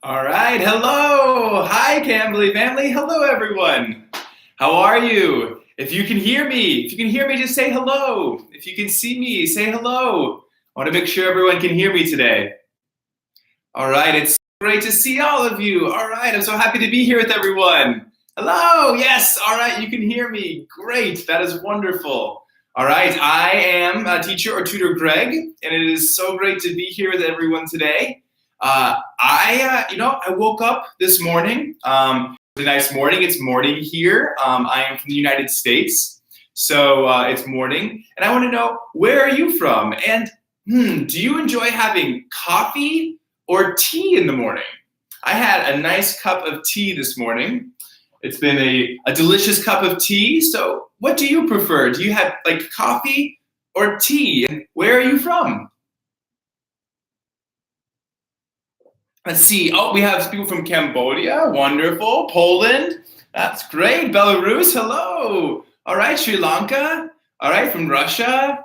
All right, hello. Hi, Cambly family. Hello, everyone. How are you? If you can hear me, just say hello. If you can see me, say hello. I want to make sure everyone can hear me today. All right, it's great to see all of you. All right, I'm so happy to be here with everyone. Hello, yes, all right, you can hear me. Great, that is wonderful. All right, I am teacher or tutor Greg, and it is so great to be here with everyone today. I woke up this morning. It's a nice morning. It's morning here. I am from the United States, so it's morning, and I want to know, where are you from? And do you enjoy having coffee or tea in the morning? I had a nice cup of tea this morning. It's been a delicious cup of tea. So what do you prefer? Do you have like coffee or tea? And where are you from? Let's see. Oh, we have people from Cambodia. Wonderful. Poland. That's great. Belarus. Hello. All right. Sri Lanka. All right. From Russia.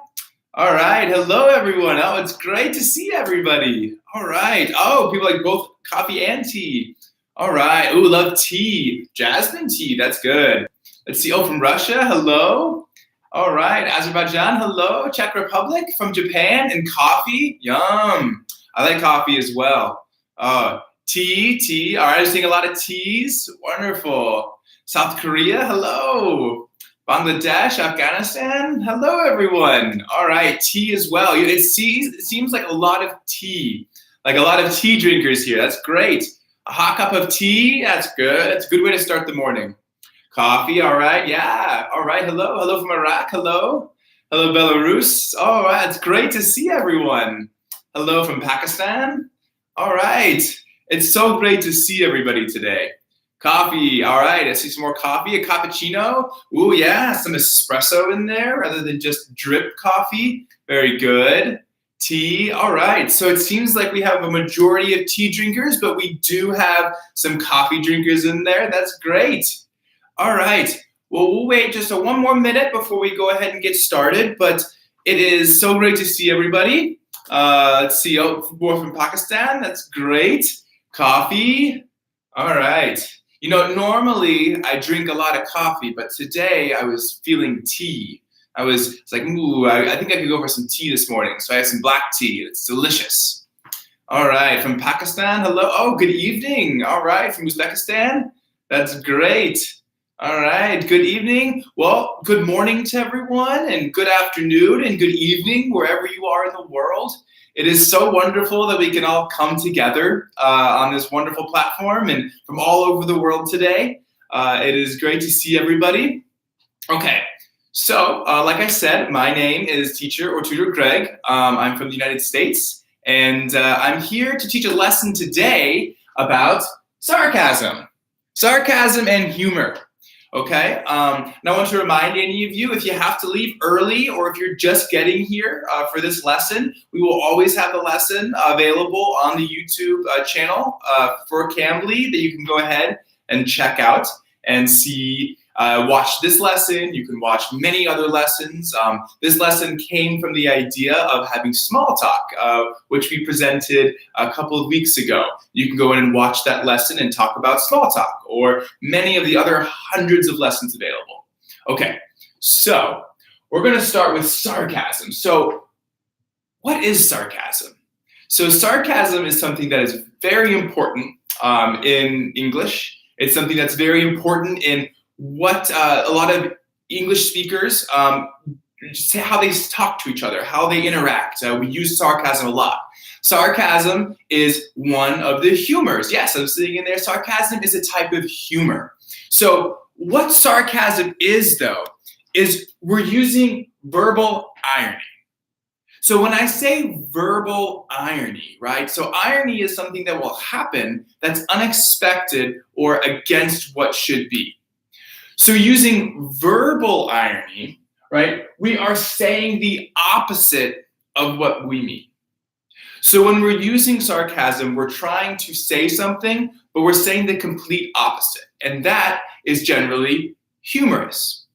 All right. Hello, everyone. Oh, it's great to see everybody. All right. Oh, people like both coffee and tea. All right. Ooh, love tea. Jasmine tea. That's good. Let's see. Oh, from Russia. Hello. All right. Azerbaijan. Hello. Czech Republic. From Japan. And coffee. Yum. I like coffee as well. Tea. All right. I'm seeing a lot of teas. Wonderful. South Korea. Hello. Bangladesh, Afghanistan, hello everyone. All right, tea as well. It seems like a lot of tea, like a lot of tea drinkers here. That's great. A hot cup of tea, that's good. That's a good way to start the morning. Coffee, all right, yeah. All right, hello from Iraq, hello. Hello, Belarus. All right, it's great to see everyone. Hello from Pakistan. All right, it's so great to see everybody today. Coffee, all right, I see some more coffee, a cappuccino. Ooh, yeah, some espresso in there rather than just drip coffee. Very good. Tea, all right. So it seems like we have a majority of tea drinkers, but we do have some coffee drinkers in there. That's great. All right, well, we'll wait just one more minute before we go ahead and get started, but it is so great to see everybody. Let's see, more from Pakistan, that's great. Coffee, all right. You know, normally I drink a lot of coffee, but today I was feeling tea. It's like, ooh, I think I could go for some tea this morning. So I had some black tea. It's delicious. All right, from Pakistan, hello. Oh, good evening. All right, from Uzbekistan, that's great. All right, good evening. Well, good morning to everyone, and good afternoon, and good evening, wherever you are in the world. It is so wonderful that we can all come together on this wonderful platform and from all over the world today. It is great to see everybody. Okay, so like I said, my name is teacher or tutor Greg. I'm from the United States, and I'm here to teach a lesson today about sarcasm. Sarcasm and humor. Okay, and I want to remind any of you, if you have to leave early or if you're just getting here for this lesson, we will always have the lesson available on the YouTube channel for Cambly that you can go ahead and check out and see. Watch this lesson. You can watch many other lessons. This lesson came from the idea of having small talk, which we presented a couple of weeks ago. You can go in and watch that lesson and talk about small talk or many of the other hundreds of lessons available. Okay, so we're going to start with sarcasm. So what is sarcasm? So sarcasm is something that is very important in English. It's something that's very important in what a lot of English speakers say, how they talk to each other, how they interact. We use sarcasm a lot. Sarcasm is one of the humors. Yes, I'm sitting in there. Sarcasm is a type of humor. So what sarcasm is, though, is we're using verbal irony. So when I say verbal irony, right? So irony is something that will happen that's unexpected or against what should be. So using verbal irony, right, we are saying the opposite of what we mean. So when we're using sarcasm, we're trying to say something, but we're saying the complete opposite. And that is generally humorous.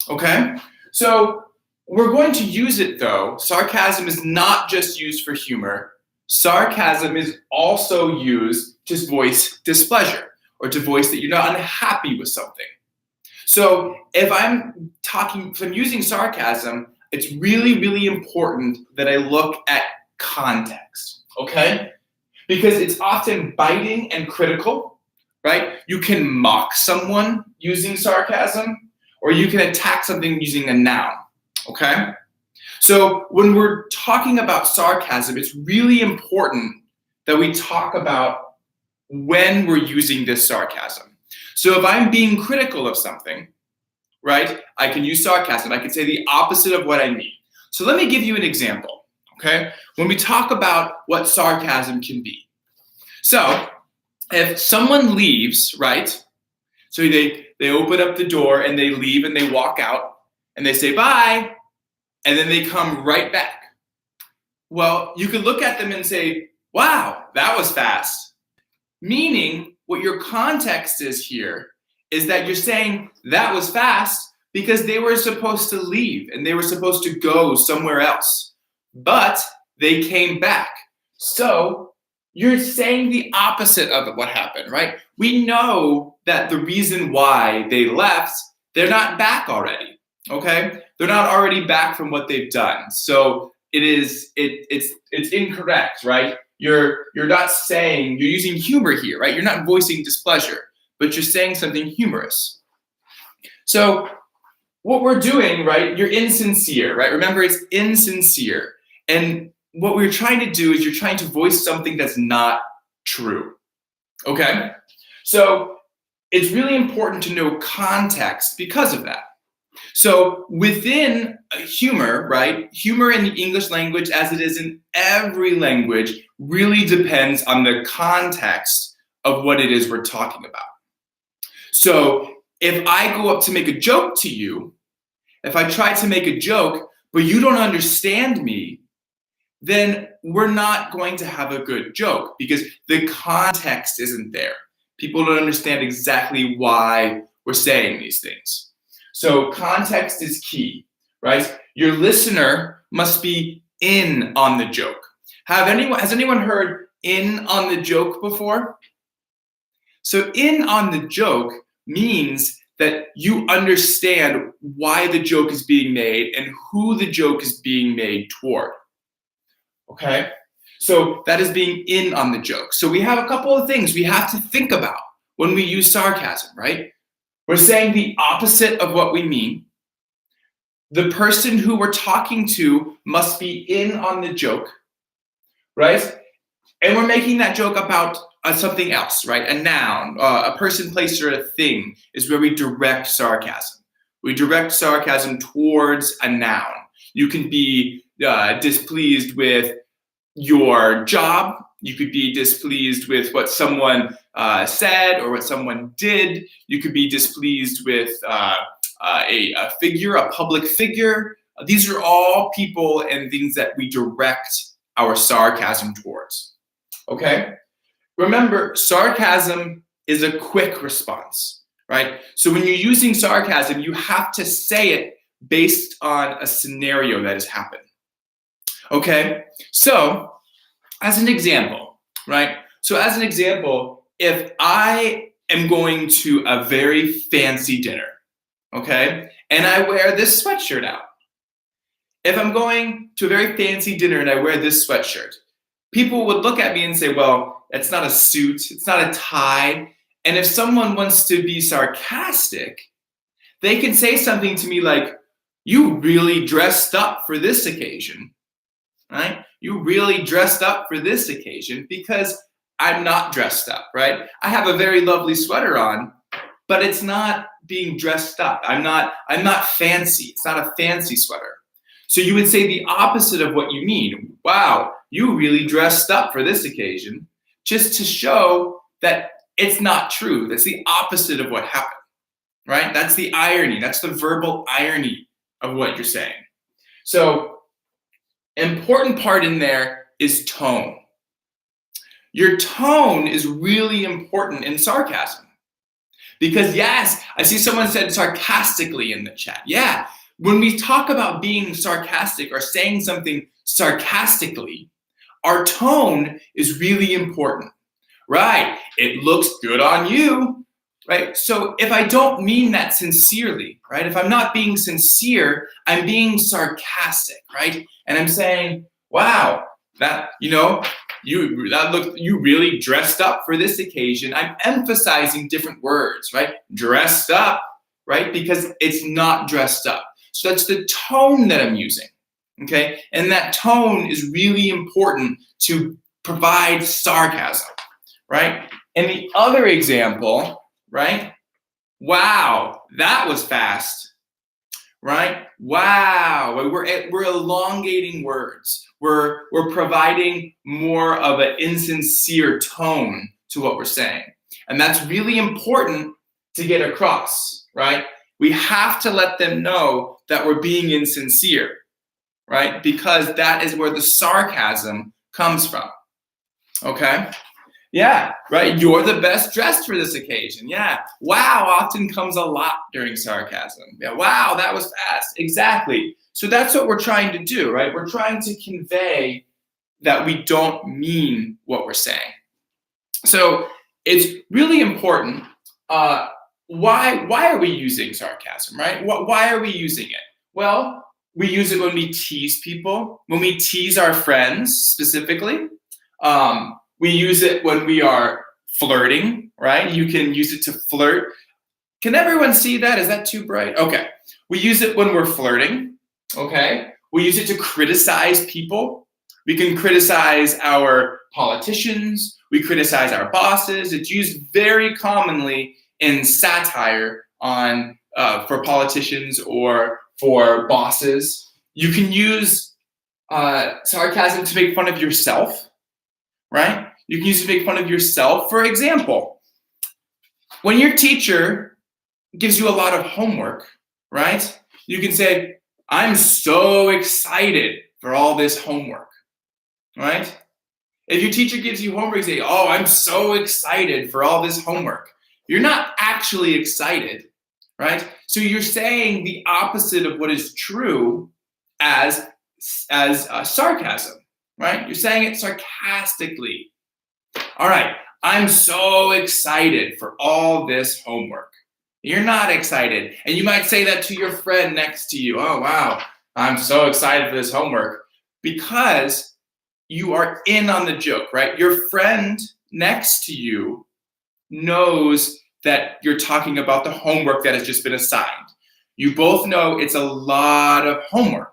Okay? So we're going to use it, though. Sarcasm is not just used for humor. sarcasm is also used to voice displeasure or to voice that you're not unhappy with something. So if I'm using sarcasm, it's really, really important that I look at context, okay? Because it's often biting and critical, right? You can mock someone using sarcasm, or you can attack something using a noun, okay? So when we're talking about sarcasm, it's really important that we talk about when we're using this sarcasm. So if I'm being critical of something, right, I can use sarcasm. I can say the opposite of what I mean. So let me give you an example, okay? When we talk about what sarcasm can be. So if someone leaves, right, so they open up the door and they leave and they walk out and they say bye, and then they come right back. Well, you could look at them and say, wow, that was fast. Meaning what your context is here is that you're saying that was fast because they were supposed to leave and they were supposed to go somewhere else, but they came back. So you're saying the opposite of what happened, right? We know that the reason why they left, they're not back already, okay? They're not already back from what they've done. So it's incorrect, right? You're not saying, you're using humor here, right? You're not voicing displeasure, but you're saying something humorous. So what we're doing, right? You're insincere, right? Remember, it's insincere. And what we're trying to do is you're trying to voice something that's not true, okay? So it's really important to know context because of that. So within humor, right? Humor in the English language, as it is in every language, really depends on the context of what it is we're talking about. So if I go up to make a joke to you, if I try to make a joke, but you don't understand me, then we're not going to have a good joke because the context isn't there. People don't understand exactly why we're saying these things. So context is key, right? Your listener must be in on the joke. Has anyone heard in on the joke before? So in on the joke means that you understand why the joke is being made and who the joke is being made toward. Okay? So that is being in on the joke. So we have a couple of things we have to think about when we use sarcasm, right? We're saying the opposite of what we mean. The person who we're talking to must be in on the joke, right? And we're making that joke about something else, right? A noun, a person, place, or a thing is where we direct sarcasm. We direct sarcasm towards a noun. You can be displeased with your job. You could be displeased with what someone said or what someone did. You could be displeased with a figure, a public figure. These are all people and things that we direct our sarcasm towards. Okay? Remember, sarcasm is a quick response, right? So when you're using sarcasm, you have to say it based on a scenario that has happened. Okay? So, as an example, right? So as an example, if I am going to a very fancy dinner, okay, and I wear this sweatshirt out. If I'm going to a very fancy dinner and I wear this sweatshirt, people would look at me and say, well, it's not a suit, it's not a tie. And if someone wants to be sarcastic, they can say something to me like, you really dressed up for this occasion, right? You really dressed up for this occasion because I'm not dressed up, right? I have a very lovely sweater on, but it's not being dressed up. I'm not fancy. It's not a fancy sweater. So you would say the opposite of what you mean. Wow, you really dressed up for this occasion, just to show that it's not true. That's the opposite of what happened, right? That's the irony. That's the verbal irony of what you're saying. So important part in there is tone. Your tone is really important in sarcasm. Because yes, I see someone said sarcastically in the chat. Yeah, when we talk about being sarcastic or saying something sarcastically, our tone is really important, right? It looks good on you, right? So if I don't mean that sincerely, right? If I'm not being sincere, I'm being sarcastic, right? And I'm saying, wow, that, you really dressed up for this occasion. I'm emphasizing different words, right? Dressed up, right? Because it's not dressed up. So that's the tone that I'm using, okay? And that tone is really important to provide sarcasm, right? And the other example, right? Wow, that was fast, right? Wow, we're elongating words. We're providing more of an insincere tone to what we're saying. And that's really important to get across, right? We have to let them know that we're being insincere, right? Because that is where the sarcasm comes from, okay? Yeah, right. You're the best dressed for this occasion. Yeah. Wow often comes a lot during sarcasm. Yeah. Wow, that was fast. Exactly. So that's what we're trying to do, right? We're trying to convey that we don't mean what we're saying. So it's really important. Why are we using sarcasm, right? Why are we using it? Well, we use it when we tease people, when we tease our friends specifically. We use it when we are flirting, right? You can use it to flirt. Can everyone see that? Is that too bright? Okay. We use it when we're flirting, okay? We use it to criticize people. We can criticize our politicians. We criticize our bosses. It's used very commonly in satire for politicians or for bosses. You can use sarcasm to make fun of yourself, right? You can use it to make fun of yourself. For example, when your teacher gives you a lot of homework, right? You can say, I'm so excited for all this homework, right? If your teacher gives you homework, you say, oh, I'm so excited for all this homework. You're not actually excited, right? So you're saying the opposite of what is true as sarcasm, right? You're saying it sarcastically. All right, I'm so excited for all this homework. You're not excited. And you might say that to your friend next to you. Oh, wow, I'm so excited for this homework. Because you are in on the joke, right? Your friend next to you knows that you're talking about the homework that has just been assigned. You both know it's a lot of homework.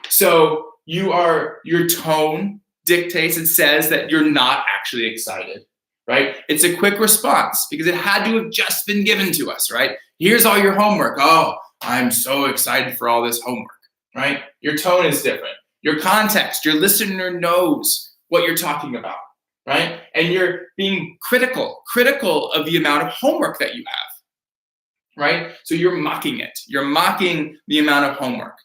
So your tone dictates and says that you're not actually excited, right? It's a quick response because it had to have just been given to us, right? Here's all your homework. Oh, I'm so excited for all this homework, right? Your tone is different. Your context, your listener knows what you're talking about, right? And you're being critical of the amount of homework that you have, right? So you're mocking it. You're mocking the amount of homework.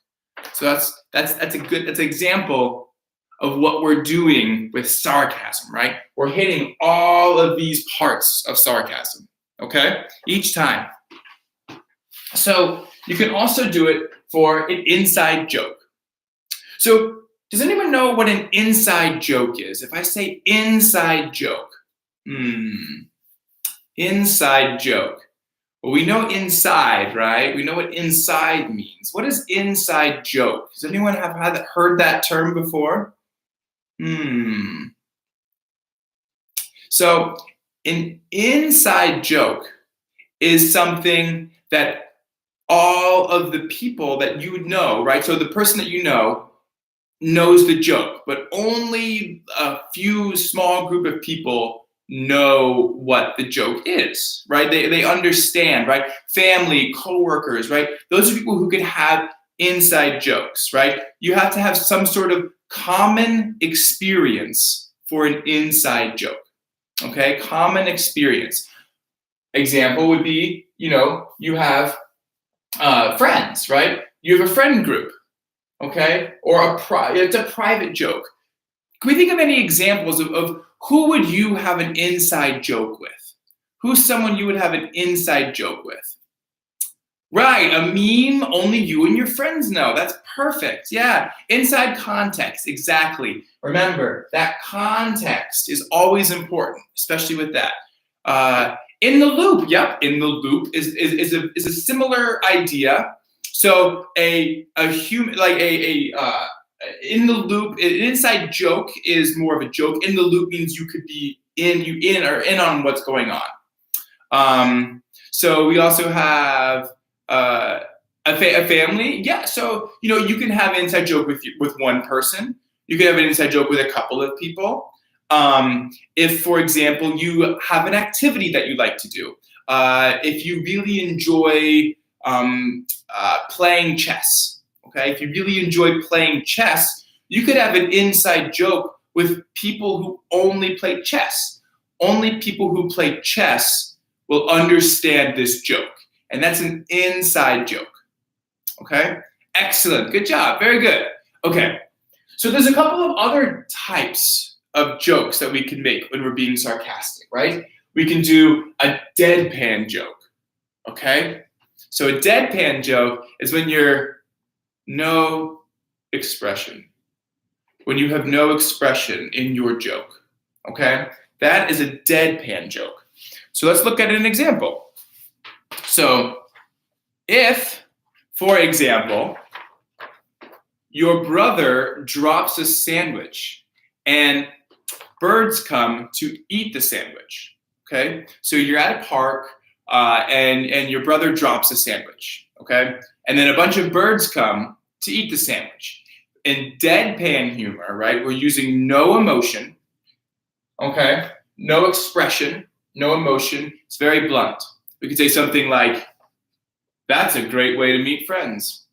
So that's an example of what we're doing with sarcasm, right? We're hitting all of these parts of sarcasm, okay? Each time. So you can also do it for an inside joke. So does anyone know what an inside joke is? If I say inside joke, inside joke. Well, we know inside, right? We know what inside means. What is inside joke? Does anyone have heard that term before? So an inside joke is something that all of the people that you would know, right? So the person that you know knows the joke, but only a few small group of people know what the joke is, right? They understand, right? Family, coworkers, right? Those are people who could have inside jokes, right? You have to have some sort of common experience for an inside joke, okay? Common experience. Example would be, you have friends, right? You have a friend group, okay? Or it's a private joke. Can we think of any examples of who would you have an inside joke with? Who's someone you would have an inside joke with? Right, a meme only you and your friends know. That's perfect. Yeah, inside context, exactly. Remember, that context is always important, especially with that. In the loop, yep, in the loop is a similar idea. So a human like in the loop, an inside joke is more of a joke. In the loop means you could be in on what's going on. So we also have a family. Yeah, so you can have an inside joke with one person. You can have an inside joke with a couple of people. If, for example, you have an activity that you like to do, if you really enjoy playing chess, okay? If you really enjoy playing chess, you could have an inside joke with people who only play chess. Only people who play chess will understand this joke. And that's an inside joke. Okay? Excellent. Good job. Very good. Okay. So there's a couple of other types of jokes that we can make when we're being sarcastic, right? We can do a deadpan joke. Okay? So a deadpan joke is when you're no expression. When you have no expression in your joke. Okay? That is a deadpan joke. So let's look at an example. So if, for example, your brother drops a sandwich and birds come to eat the sandwich, okay? So you're at a park and your brother drops a sandwich, okay? And then a bunch of birds come to eat the sandwich. In deadpan humor, right, we're using no emotion, okay? No expression, no emotion. It's very blunt. We could say something like, "That's a great way to meet friends."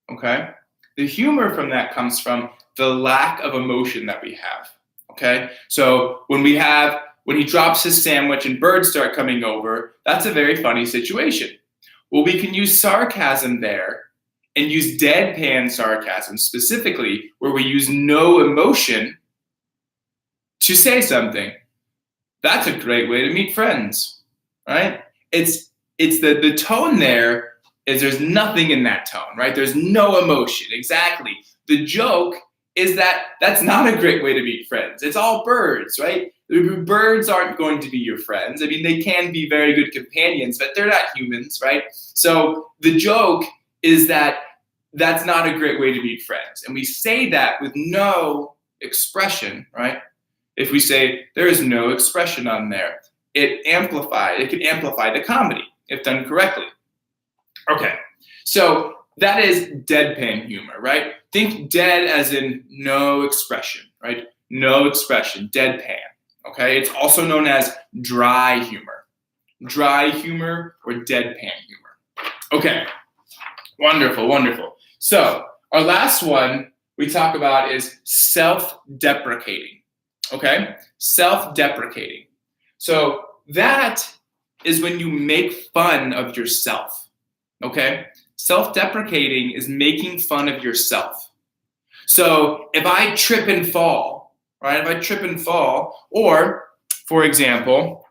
Okay? The humor from that comes from the lack of emotion that we have. Okay? So when he drops his sandwich and birds start coming over, that's a very funny situation. Well, we can use sarcasm there and use deadpan sarcasm specifically, where we use no emotion to say something. That's a great way to meet friends, right? It's the tone there is there's nothing in that tone, right? There's no emotion, exactly. The joke is that's not a great way to meet friends. It's all birds, right? Birds aren't going to be your friends. I mean, they can be very good companions, but they're not humans, right? So the joke is that's not a great way to meet friends. And we say that with no expression, right? If we say there is no expression on there, it can amplify the comedy if done correctly. Okay, so that is deadpan humor, right? Think dead as in no expression, right? No expression, deadpan, okay? It's also known as dry humor. Dry humor or deadpan humor. Okay, wonderful, wonderful. So our last one we talk about is self-deprecating, okay? Self-deprecating. So that is when you make fun of yourself, okay? Self-deprecating is making fun of yourself. So if I trip and fall, right? If I trip and fall, or for example,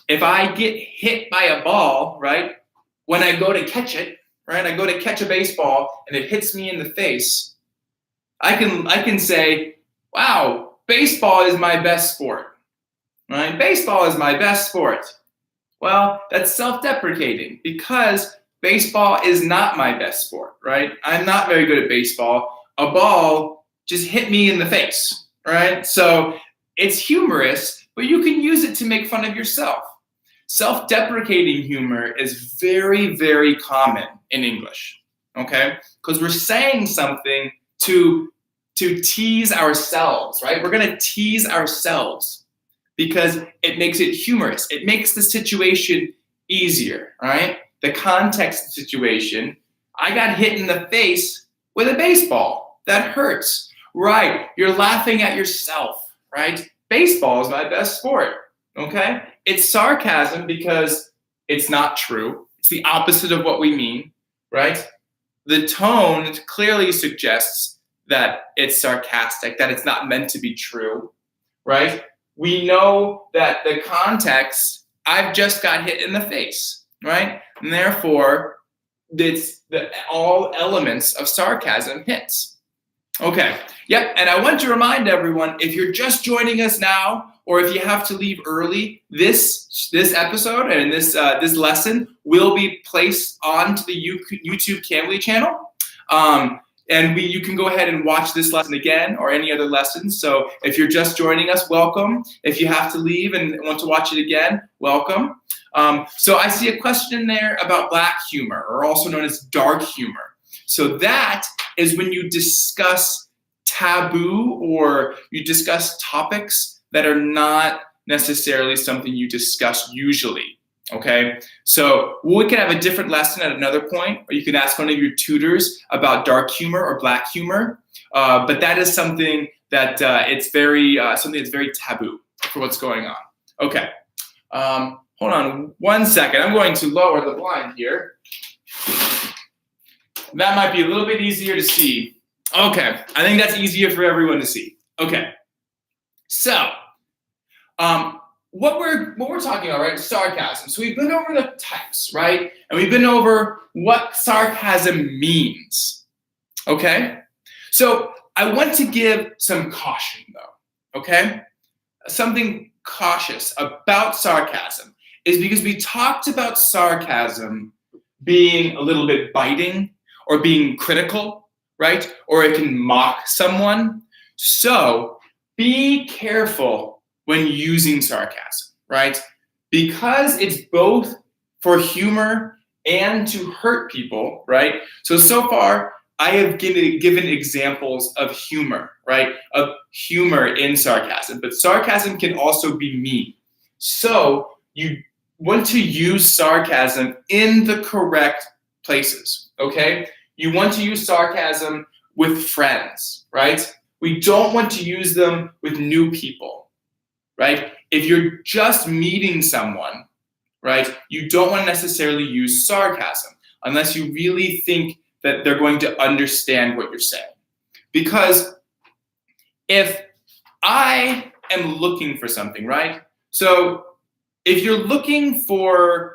if I get hit by a ball, right? When I go to catch it, right? I go to catch a baseball and it hits me in the face. I can say, wow, baseball is my best sport, right? Baseball is my best sport. Well, that's self-deprecating because baseball is not my best sport, right? I'm not very good at baseball. A ball just hit me in the face, right? So it's humorous, but you can use it to make fun of yourself. Self-deprecating humor is very, very common in English, okay? Because we're saying something to tease ourselves, right? We're gonna tease ourselves because it makes it humorous. It makes the situation easier, right? The context situation, I got hit in the face with a baseball. That hurts, right? You're laughing at yourself, right? Baseball is my best sport, okay? It's sarcasm because it's not true. It's the opposite of what we mean, right? The tone clearly suggests that it's sarcastic, that it's not meant to be true, right? We know that the context, I've just got hit in the face. right? And therefore, all elements of sarcasm hits. Okay, yep, and I want to remind everyone, if you're just joining us now, or if you have to leave early, this episode and this lesson will be placed onto the YouTube Cambly channel. And you can go ahead and watch this lesson again or any other lessons. So if you're just joining us, welcome. If you have to leave and want to watch it again, welcome. So I see a question in there about black humor, or also known as dark humor. So that is when you discuss taboo, or you discuss topics that are not necessarily something you discuss usually, okay? So we can have a different lesson at another point, or you can ask one of your tutors about dark humor or black humor, but that is something that something that's very taboo for what's going on. Okay, hold on 1 second. I'm going to lower the blind here. That might be a little bit easier to see. Okay, I think that's easier for everyone to see. Okay, so what we're talking about, right, is sarcasm. So we've been over the types, right, and we've been over what sarcasm means. Okay, so I want to give some caution, though. Okay, something cautious about sarcasm is because we talked about sarcasm being a little bit biting, or being critical, right? Or it can mock someone. So be careful when using sarcasm, right? Because it's both for humor and to hurt people, right? So far, I have given examples of humor, right? Of humor in sarcasm, but sarcasm can also be mean. So you want to use sarcasm in the correct places, okay? You want to use sarcasm with friends, right? We don't want to use them with new people, right? If you're just meeting someone, right, you don't want to necessarily use sarcasm unless you really think that they're going to understand what you're saying. Because if I am looking for something, right? So if you're looking for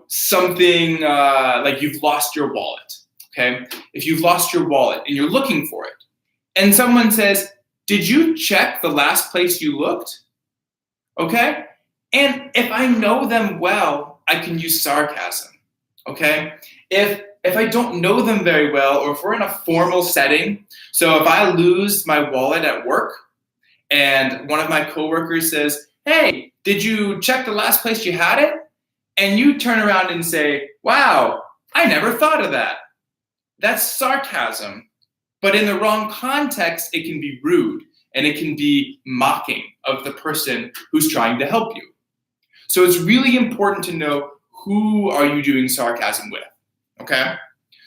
something like you've lost your wallet, okay? If you've lost your wallet and you're looking for it, and someone says, "Did you check the last place you looked?" Okay? And if I know them well, I can use sarcasm, okay? If I don't know them very well, or if we're in a formal setting, so if I lose my wallet at work and one of my coworkers says, "Hey, did you check the last place you had it?" And you turn around and say, "Wow, I never thought of that." That's sarcasm. But in the wrong context, it can be rude and it can be mocking of the person who's trying to help you. So it's really important to know, who are you doing sarcasm with, okay?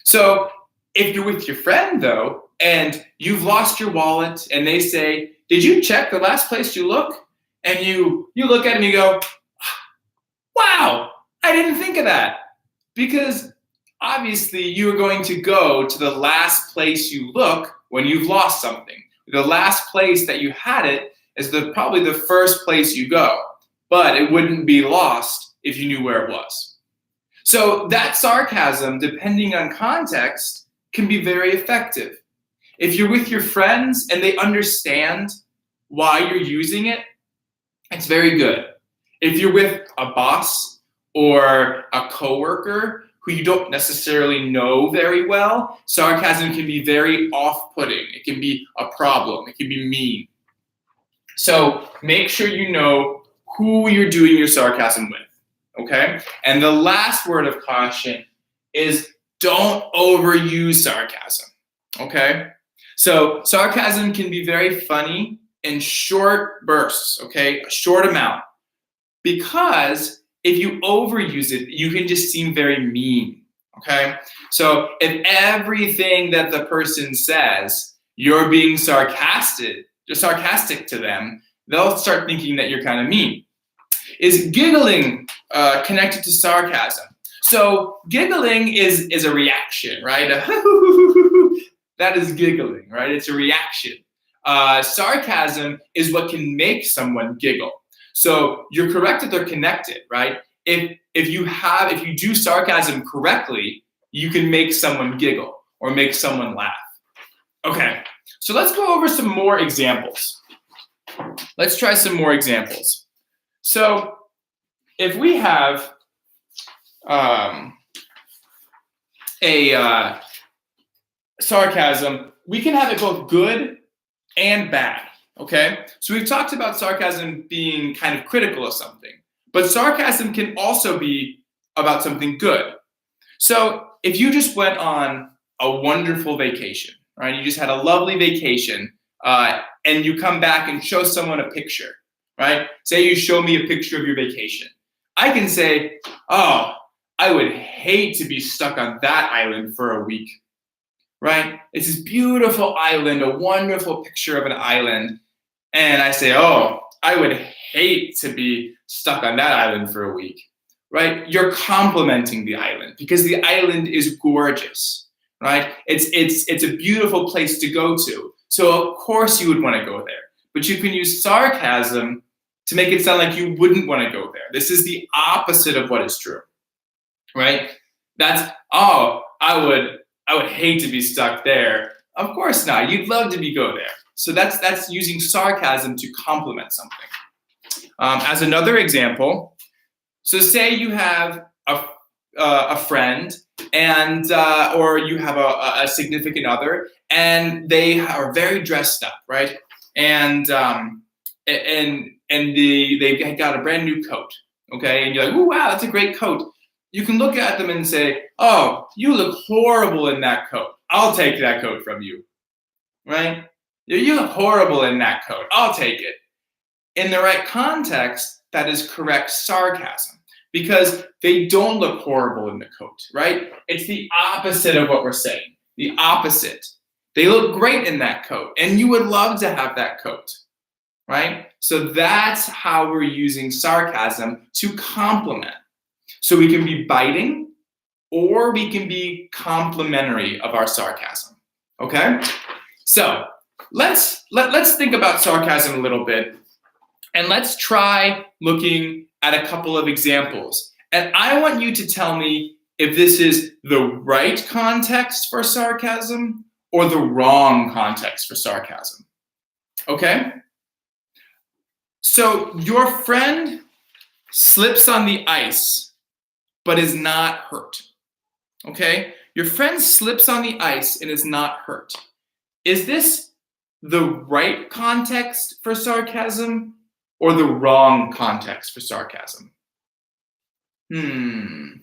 So if you're with your friend, though, and you've lost your wallet and they say, "Did you check the last place you looked?" And you look at them and you go, "Wow, I didn't think of that." Because obviously you are going to go to the last place you look when you've lost something. The last place that you had it is probably the first place you go, but it wouldn't be lost if you knew where it was. So that sarcasm, depending on context, can be very effective. If you're with your friends and they understand why you're using it, it's very good. If you're with a boss or a coworker who you don't necessarily know very well, sarcasm can be very off-putting. It can be a problem. It can be mean. So make sure you know who you're doing your sarcasm with, okay? And the last word of caution is, don't overuse sarcasm, okay? So sarcasm can be very funny in short bursts, okay? A short amount. Because if you overuse it, you can just seem very mean, okay? So if everything that the person says, you're being sarcastic to them, they'll start thinking that you're kind of mean. Is giggling connected to sarcasm? So giggling is a reaction, right? That is giggling, right? It's a reaction. Sarcasm is what can make someone giggle. So you're correct that they're connected, right? If if you do sarcasm correctly, you can make someone giggle or make someone laugh. Okay, so let's go over some more examples. Let's try some more examples. So if we have sarcasm, we can have it both good and bad, okay? So we've talked about sarcasm being kind of critical of something, but sarcasm can also be about something good. So if you just went on a wonderful vacation, right? You just had a lovely vacation, and you come back and show someone a picture, right? Say you show me a picture of your vacation. I can say, oh, I would hate to be stuck on that island for a week, right? It's this beautiful island, a wonderful picture of an island. And I say, oh, I would hate to be stuck on that island for a week, right? You're complimenting the island because the island is gorgeous, right? It's a beautiful place to go to. So of course you would want to go there, but you can use sarcasm to make it sound like you wouldn't want to go there. This is the opposite of what is true, right? That's, oh, I would hate to be stuck there. Of course not. You'd love to go there. So that's using sarcasm to compliment something. As another example, so say you have a friend and or you have a significant other, and they are very dressed up, right? And they got a brand new coat, okay? And you're like, oh wow, that's a great coat. You can look at them and say, oh, you look horrible in that coat. I'll take that coat from you, right? You look horrible in that coat. I'll take it. In the right context, that is correct sarcasm, because they don't look horrible in the coat, right? It's the opposite of what we're saying. The opposite. They look great in that coat, and you would love to have that coat, right? So that's how we're using sarcasm to compliment. So we can be biting, or we can be complimentary of our sarcasm, okay? So let's think about sarcasm a little bit, and let's try looking at a couple of examples. And I want you to tell me if this is the right context for sarcasm or the wrong context for sarcasm, okay? So your friend slips on the ice but is not hurt, okay? Your friend slips on the ice and is not hurt. Is this the right context for sarcasm or the wrong context for sarcasm? The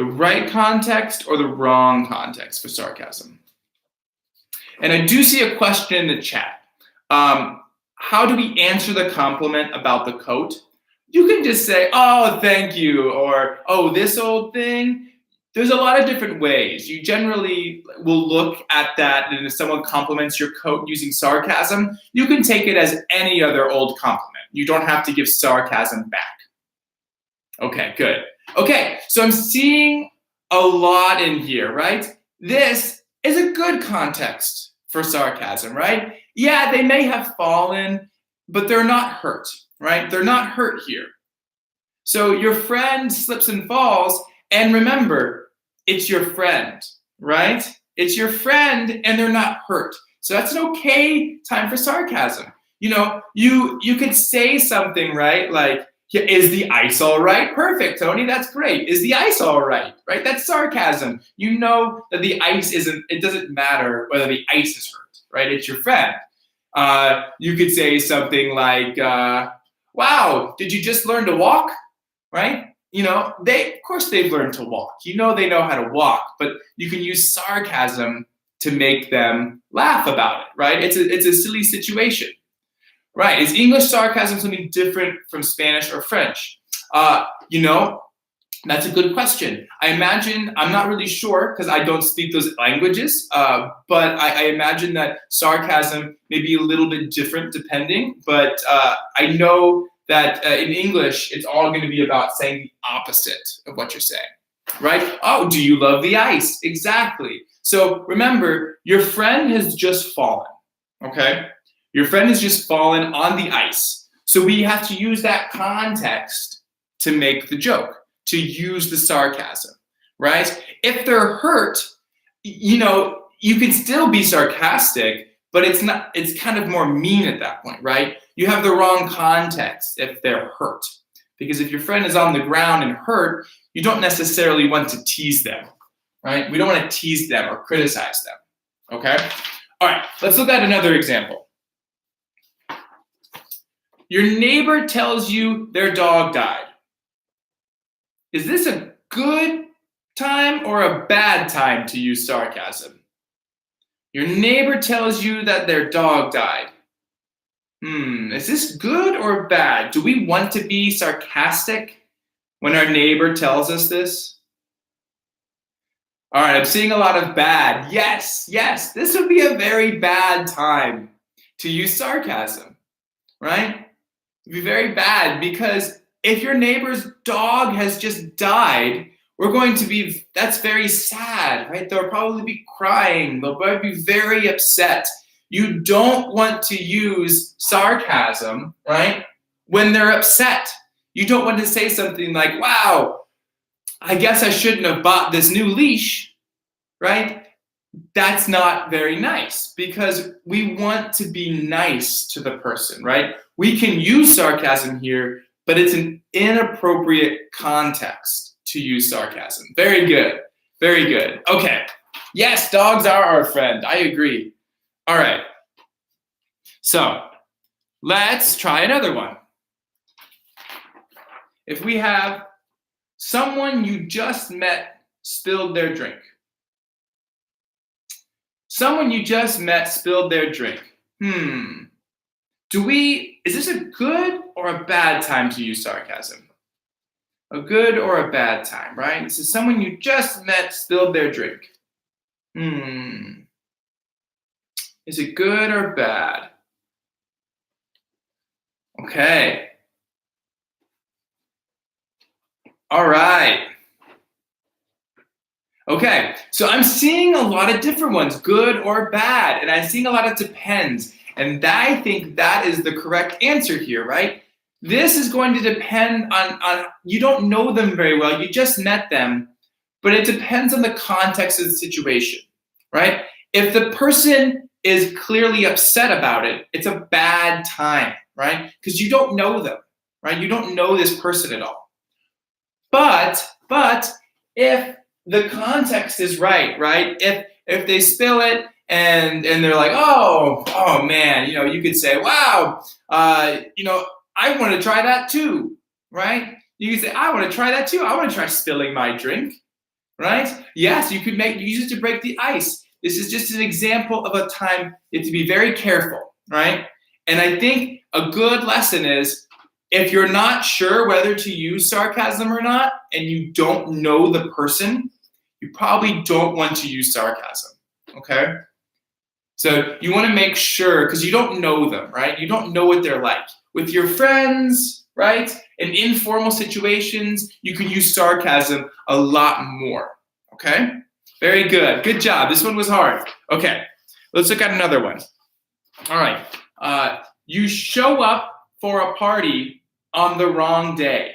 right context or the wrong context for sarcasm? And I do see a question in the chat. How do we answer the compliment about the coat? You can just say, oh, thank you, or, oh, this old thing. There's a lot of different ways. You generally will look at that, and if someone compliments your coat using sarcasm, you can take it as any other old compliment. You don't have to give sarcasm back. Okay, good. Okay, so I'm seeing a lot in here, right? This is a good context for sarcasm, right? Yeah, they may have fallen, but they're not hurt, right? They're not hurt here. So your friend slips and falls, and remember, it's your friend, right? It's your friend, and they're not hurt. So that's an okay time for sarcasm. You know, you could say something, right? Like, is the ice all right? Perfect, Tony, that's great. Is the ice all right? Right? That's sarcasm. You know that the ice it doesn't matter whether the ice is hurt, right? It's your friend. You could say something like, wow, did you just learn to walk? Right? You know, of course they've learned to walk. You know they know how to walk, but you can use sarcasm to make them laugh about it, right? It's a silly situation. Right, is English sarcasm something different from Spanish or French? You know, that's a good question. I imagine, I'm not really sure because I don't speak those languages, but I imagine that sarcasm may be a little bit different depending, but I know that in English, it's all going to be about saying the opposite of what you're saying, right? Oh, do you love the ice? Exactly. So remember, your friend has just fallen, okay? Your friend has just fallen on the ice. So we have to use that context to make the joke, to use the sarcasm, right? If they're hurt, you can still be sarcastic, but it's kind of more mean at that point, right? You have the wrong context if they're hurt. Because if your friend is on the ground and hurt, you don't necessarily want to tease them, right? We don't want to tease them or criticize them, okay? All right, let's look at another example. Your neighbor tells you their dog died. Is this a good time or a bad time to use sarcasm? Your neighbor tells you that their dog died. Is this good or bad? Do we want to be sarcastic when our neighbor tells us this? All right, I'm seeing a lot of bad. Yes, this would be a very bad time to use sarcasm, right? It'd be very bad because if your neighbor's dog has just died, that's very sad, right? They'll probably be crying. They'll probably be very upset. You don't want to use sarcasm, right, when they're upset. You don't want to say something like, wow, I guess I shouldn't have bought this new leash, right? That's not very nice because we want to be nice to the person, right? We can use sarcasm here, but it's an inappropriate context to use sarcasm. Very good. Very good. Okay. Yes, dogs are our friend. I agree. All right. So let's try another one. If we have someone you just met spilled their drink. Someone you just met spilled their drink. Is this a good or a bad time to use sarcasm? A good or a bad time, right? So someone you just met spilled their drink. Is it good or bad? Okay. All right. Okay, so I'm seeing a lot of different ones, good or bad, and I'm seeing a lot of depends. And I think that is the correct answer here, right? This is going to depend on you don't know them very well, you just met them, but it depends on the context of the situation, right? If the person is clearly upset about it, it's a bad time, right? Because you don't know them, right? You don't know this person at all. But if the context is right? If they spill it and they're like, oh man, you could say, wow, I want to try that too, right? You can say, I want to try that too. I want to try spilling my drink, right? Yes, you could use it to break the ice. This is just an example of a time you have to be very careful, right? And I think a good lesson is if you're not sure whether to use sarcasm or not, and you don't know the person, you probably don't want to use sarcasm, okay? So you want to make sure, because you don't know them, right? You don't know what they're like. With your friends, right? In informal situations, you can use sarcasm a lot more, okay? Very good. Good job. This one was hard. Okay, let's look at another one. All right. You show up for a party on the wrong day.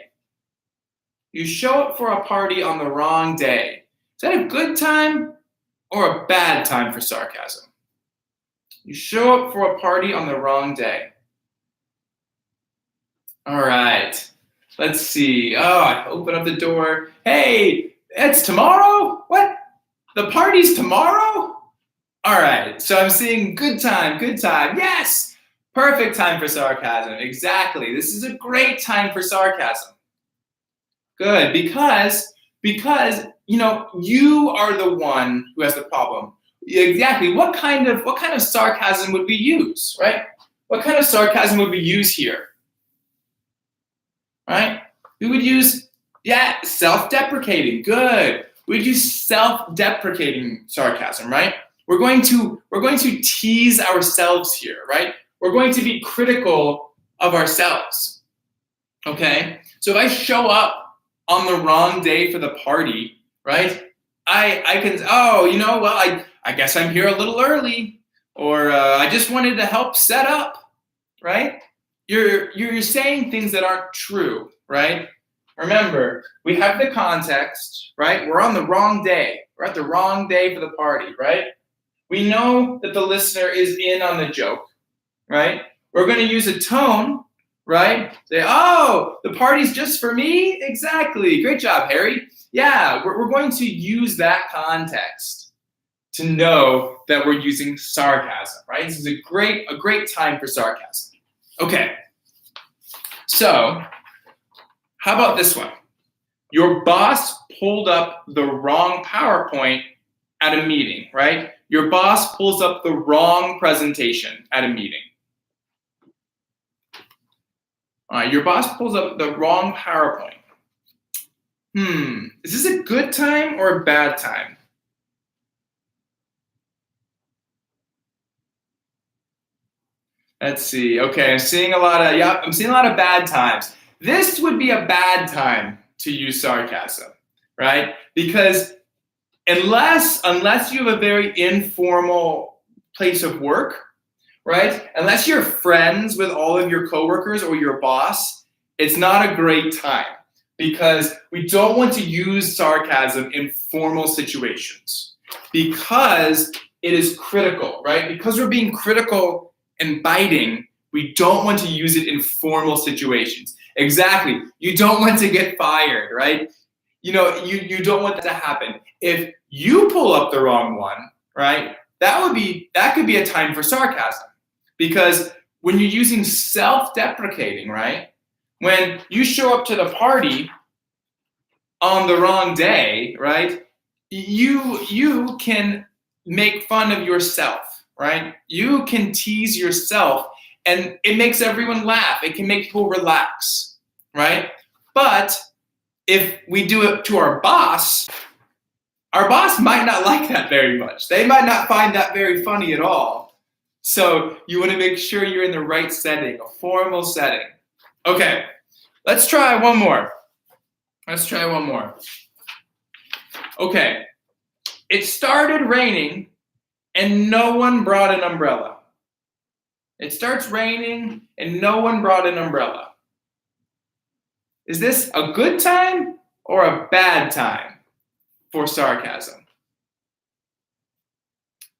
You show up for a party on the wrong day. Is that a good time or a bad time for sarcasm? You show up for a party on the wrong day. All right. Let's see. Oh, I open up the door. Hey, it's tomorrow? What? The party's tomorrow? All right. So I'm seeing good time, good time. Yes. Perfect time for sarcasm. Exactly. This is a great time for sarcasm. Good. Because you are the one who has the problem. Exactly. What kind of sarcasm would we use, right? What kind of sarcasm would we use here? Right? We would use, self-deprecating. Good. We'd use self-deprecating sarcasm, right? We're going to tease ourselves here, right? We're going to be critical of ourselves. Okay? So if I show up on the wrong day for the party, right? I can, I guess I'm here a little early. or I just wanted to help set up, right? You're saying things that aren't true, right? Remember, we have the context, right? We're on the wrong day. We're at the wrong day for the party, right? We know that the listener is in on the joke, right? We're going to use a tone, right? Say, oh, the party's just for me? Exactly. Great job, Harry. Yeah, we're going to use that context to know that we're using sarcasm, right? This is a great time for sarcasm. Okay, so how about this one? Your boss pulled up the wrong PowerPoint at a meeting, right? Your boss pulls up the wrong presentation at a meeting. All right, your boss pulls up the wrong PowerPoint. Is this a good time or a bad time? Let's see. Okay, I'm seeing a lot of bad times. This would be a bad time to use sarcasm, right? Because unless you have a very informal place of work, right? Unless you're friends with all of your coworkers or your boss, it's not a great time because we don't want to use sarcasm in formal situations because it is critical, right? Because we're being critical and biting, we don't want to use it in formal situations. Exactly. You don't want to get fired, right? You don't want that to happen. If you pull up the wrong one, right? That could be a time for sarcasm. Because when you're using self-deprecating, right? When you show up to the party on the wrong day, right? You can make fun of yourself, right? You can tease yourself and it makes everyone laugh. It can make people relax, right? But if we do it to our boss might not like that very much. They might not find that very funny at all. So you want to make sure you're in the right setting, a formal setting. Okay, let's try one more. Okay, it started raining and no one brought an umbrella. It starts raining and no one brought an umbrella. Is this a good time or a bad time for sarcasm?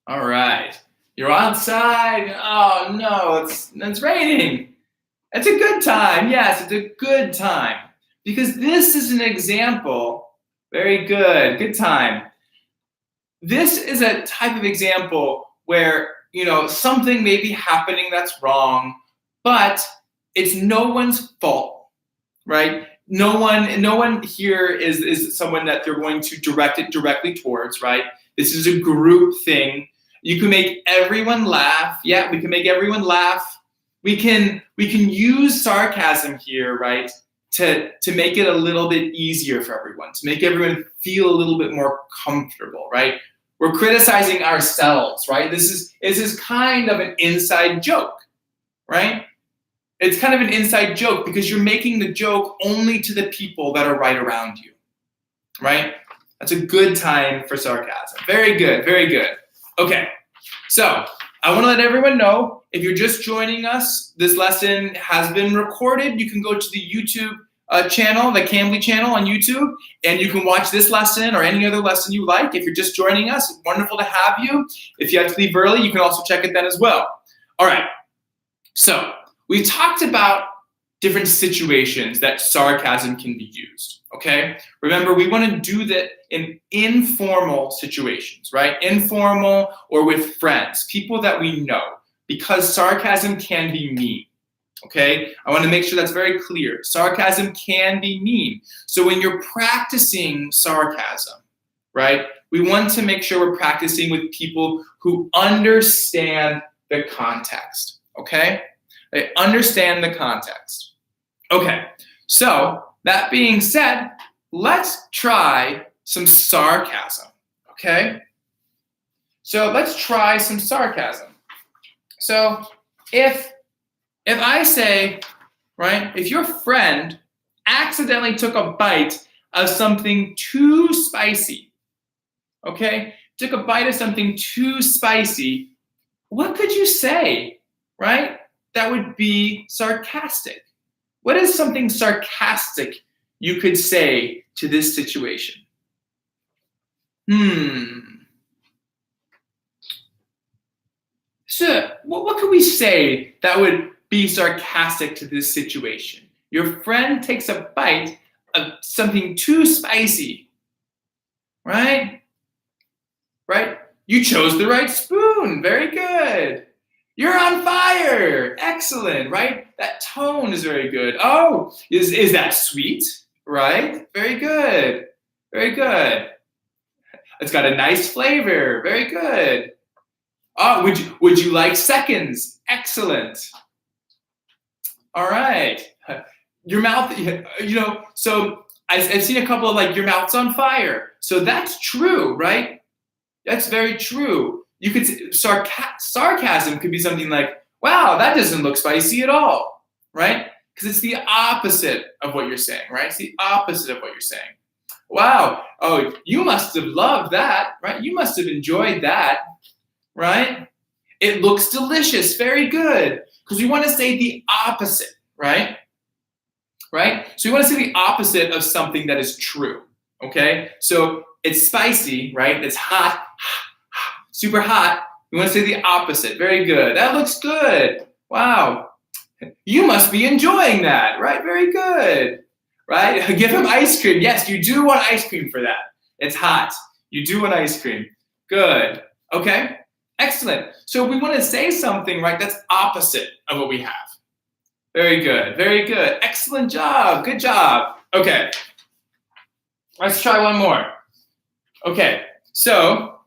All right. You're outside. Oh no, it's raining. It's a good time. Yes, it's a good time. Because this is an example. Very good. Good time. This is a type of example where, something may be happening that's wrong, but it's no one's fault, right? No one here is someone that they're going to direct it directly towards, right? This is a group thing. You can make everyone laugh. Yeah, we can make everyone laugh. We can use sarcasm here, right? To make it a little bit easier for everyone, to make everyone feel a little bit more comfortable, right? We're criticizing ourselves, right? This is kind of an inside joke, right? It's kind of an inside joke because you're making the joke only to the people that are right around you, right? That's a good time for sarcasm. Very good, very good. Okay, so I want to let everyone know, if you're just joining us, this lesson has been recorded. You can go to the YouTube channel, the Cambly channel on YouTube, and you can watch this lesson or any other lesson you like. If you're just joining us, it's wonderful to have you. If you have to leave early, you can also check it then as well. All right, so we talked about different situations that sarcasm can be used, okay? Remember, we want to do that in informal situations, right? Informal or with friends, people that we know, because sarcasm can be mean, okay? I want to make sure that's very clear. Sarcasm can be mean. So when you're practicing sarcasm, right, we want to make sure we're practicing with people who understand the context, okay? They understand the context. Okay, so that being said, let's try some sarcasm, okay? So let's try some sarcasm. So if I say, right, if your friend accidentally took a bite of something too spicy, okay? Took a bite of something too spicy, what could you say, right? That would be sarcastic. What is something sarcastic you could say to this situation? So what could we say that would be sarcastic to this situation? Your friend takes a bite of something too spicy, right? Right? You chose the right spoon. Very good. You're on fire. Excellent, right? That tone is very good. Oh, is that sweet? Right? Very good. Very good. It's got a nice flavor. Very good. Oh, would you like seconds? Excellent. All right. Your mouth, so I've seen a couple of like, your mouth's on fire. So that's true, right? That's very true. You could sarcasm could be something like, wow, that doesn't look spicy at all, right? Because it's the opposite of what you're saying, right? It's the opposite of what you're saying. Wow, oh, you must have loved that, right? You must have enjoyed that, right? It looks delicious, very good. Because we want to say the opposite, right? Right? So we want to say the opposite of something that is true, okay? So it's spicy, right? It's hot, super hot. We want to say the opposite. Very good. That looks good. Wow. You must be enjoying that, right? Very good. Right? Give him ice cream. Yes, you do want ice cream for that. It's hot. You do want ice cream. Good. Okay. Excellent. So we want to say something, right, that's opposite of what we have. Very good. Very good. Excellent job. Good job. Okay. Let's try one more. Okay. So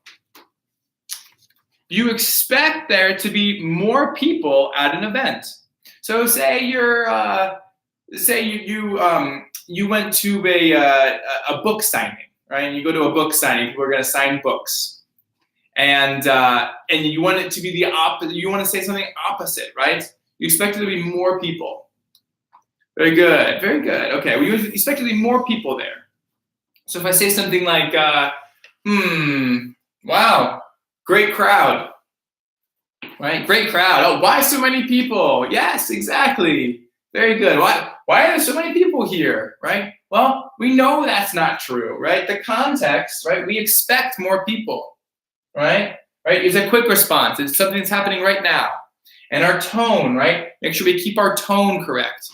you expect there to be more people at an event. So say you're, you went to a book signing, right? And you go to a book signing. People are going to sign books, and you want it to be the opposite. You want to say something opposite, right? You expect there to be more people. Very good. Very good. Okay. We expect there to be more people there. So if I say something like, wow, great crowd. Right? Great crowd. Oh, why so many people? Yes, exactly. Very good. Why are there so many people here? Right? Well, we know that's not true, right? The context, right? We expect more people, right? Right? It's a quick response. It's something that's happening right now. And our tone, right? Make sure we keep our tone correct.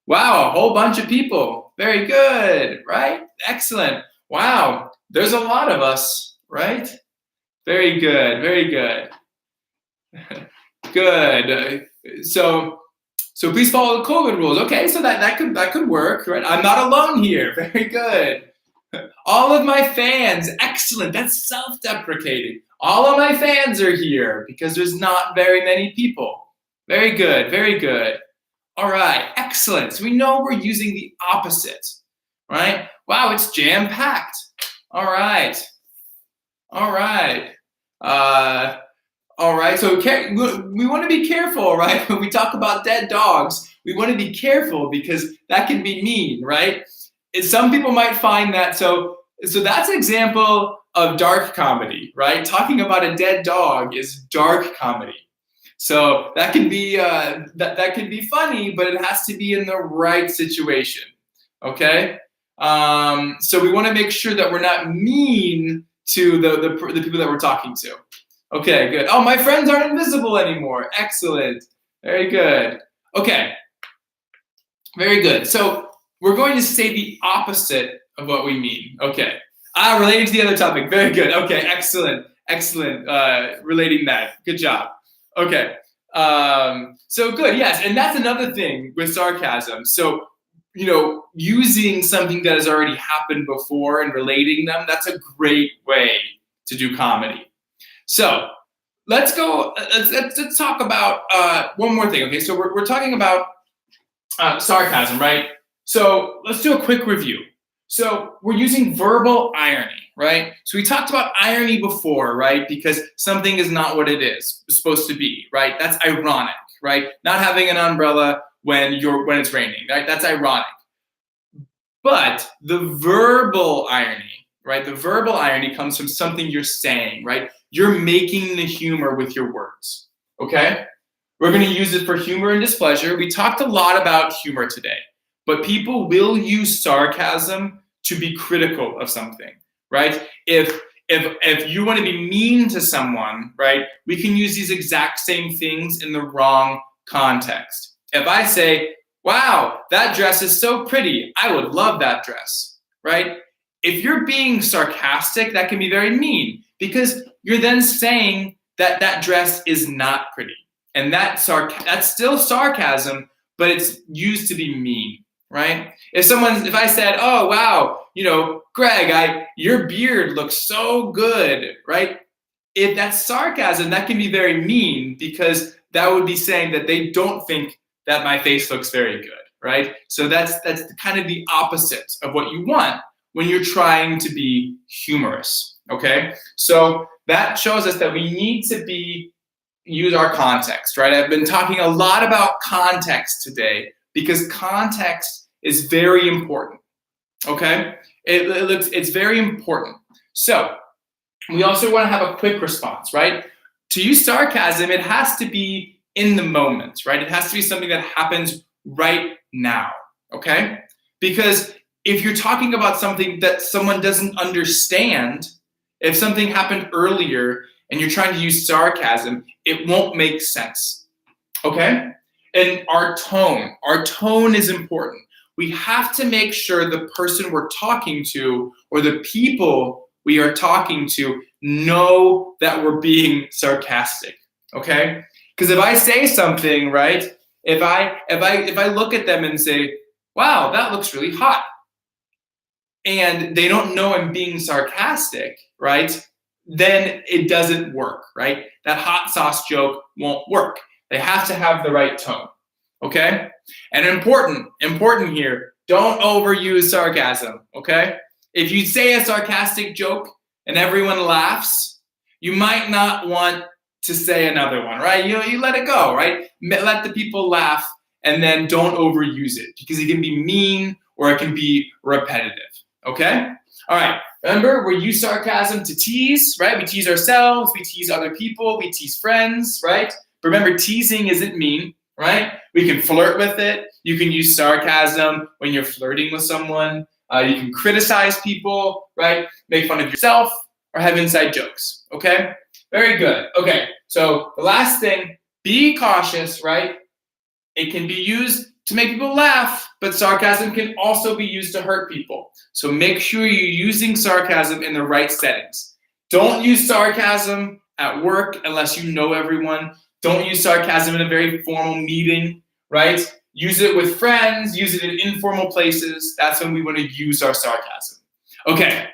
Wow, a whole bunch of people. Very good, right? Excellent. Wow, there's a lot of us, right? Very good, very good. Good. So please follow the COVID rules. Okay, so that could work, right? I'm not alone here. Very good. All of my fans, excellent. That's self-deprecating. All of my fans are here because there's not very many people. Very good, very good. All right, excellent. So we know we're using the opposite, right? Wow, it's jam-packed. All right. All right. All right, so we want to be careful, right? When we talk about dead dogs, we want to be careful because that can be mean, right? And some people might find that, so that's an example of dark comedy, right? Talking about a dead dog is dark comedy. So that can be that can be funny, but it has to be in the right situation, okay? So we want to make sure that we're not mean to the people that we're talking to. Okay, good. Oh, my friends aren't invisible anymore. Excellent. Very good. Okay. Very good. So we're going to say the opposite of what we mean. Okay. Relating to the other topic. Very good. Okay, excellent. Excellent. Relating that. Good job. Okay. So good. Yes, and that's another thing with sarcasm. So, using something that has already happened before and relating them, that's a great way to do comedy. So let's go. Let's talk about one more thing. Okay, so we're talking about sarcasm, right? So let's do a quick review. So we're using verbal irony, right? So we talked about irony before, right? Because something is not what it is supposed to be, right? That's ironic, right? Not having an umbrella when it's raining, right? That's ironic. But the verbal irony, right? The verbal irony comes from something you're saying, right? You're making the humor with your words, okay? We're going to use it for humor and displeasure. We talked a lot about humor today, but people will use sarcasm to be critical of something, right? If you want to be mean to someone, right, we can use these exact same things in the wrong context. If I say, wow, that dress is so pretty, I would love that dress, right? If you're being sarcastic, that can be very mean because you're then saying that that dress is not pretty. And that's still sarcasm, but it's used to be mean, right? If I said, oh, wow, Greg, your beard looks so good, right? If that's sarcasm, that can be very mean because that would be saying that they don't think that my face looks very good, right? So that's kind of the opposite of what you want when you're trying to be humorous, okay? So that shows us that we need to use our context, right? I've been talking a lot about context today because context is very important, okay? It's very important. So we also want to have a quick response, right? To use sarcasm, it has to be in the moment, right? It has to be something that happens right now, okay? Because if you're talking about something that someone doesn't understand, if something happened earlier and you're trying to use sarcasm, it won't make sense, okay? And our tone is important. We have to make sure the person we're talking to or the people we are talking to know that we're being sarcastic, okay? Because if I say something, right, if I look at them and say, wow, that looks really hot, and they don't know I'm being sarcastic, right, then it doesn't work, right? That hot sauce joke won't work. They have to have the right tone, okay? And important here, don't overuse sarcasm, okay? If you say a sarcastic joke and everyone laughs, you might not want to say another one, right? You let it go, right? Let the people laugh and then don't overuse it because it can be mean or it can be repetitive, okay? All right, remember, we use sarcasm to tease, right? We tease ourselves, we tease other people, we tease friends, right? But remember, teasing isn't mean, right? We can flirt with it. You can use sarcasm when you're flirting with someone. You can criticize people, right? Make fun of yourself or have inside jokes, okay? Very good. Okay, so the last thing, be cautious, right? It can be used to make people laugh, but sarcasm can also be used to hurt people. So make sure you're using sarcasm in the right settings. Don't use sarcasm at work unless you know everyone. Don't use sarcasm in a very formal meeting, right? Use it with friends, use it in informal places. That's when we want to use our sarcasm. Okay,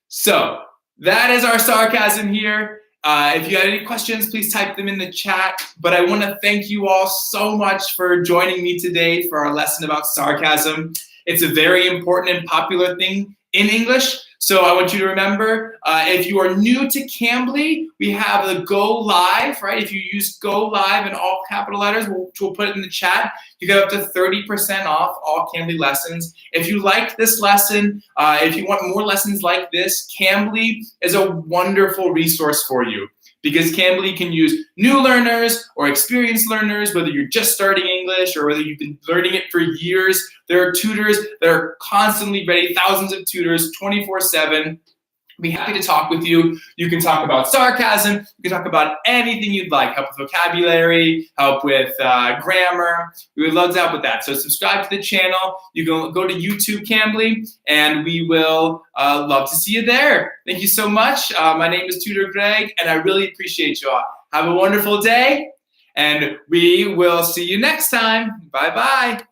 so that is our sarcasm here. If you had any questions, please type them in the chat. But I want to thank you all so much for joining me today for our lesson about sarcasm. It's a very important and popular thing in English. So I want you to remember, if you are new to Cambly, we have the Go Live, right? If you use Go Live in all capital letters, we'll put it in the chat. You get up to 30% off all Cambly lessons. If you like this lesson, if you want more lessons like this, Cambly is a wonderful resource for you because Cambly can use new learners or experienced learners, whether you're just starting English or whether you've been learning it for years. There are tutors that are constantly ready, thousands of tutors, 24/7. Be happy to talk with you. You can talk about sarcasm. You can talk about anything you'd like. Help with vocabulary, help with grammar. We would love to help with that. So subscribe to the channel. You can go to YouTube Cambly, and we will love to see you there. Thank you so much. My name is Tutor Greg, and I really appreciate you all. Have a wonderful day, and we will see you next time. Bye-bye.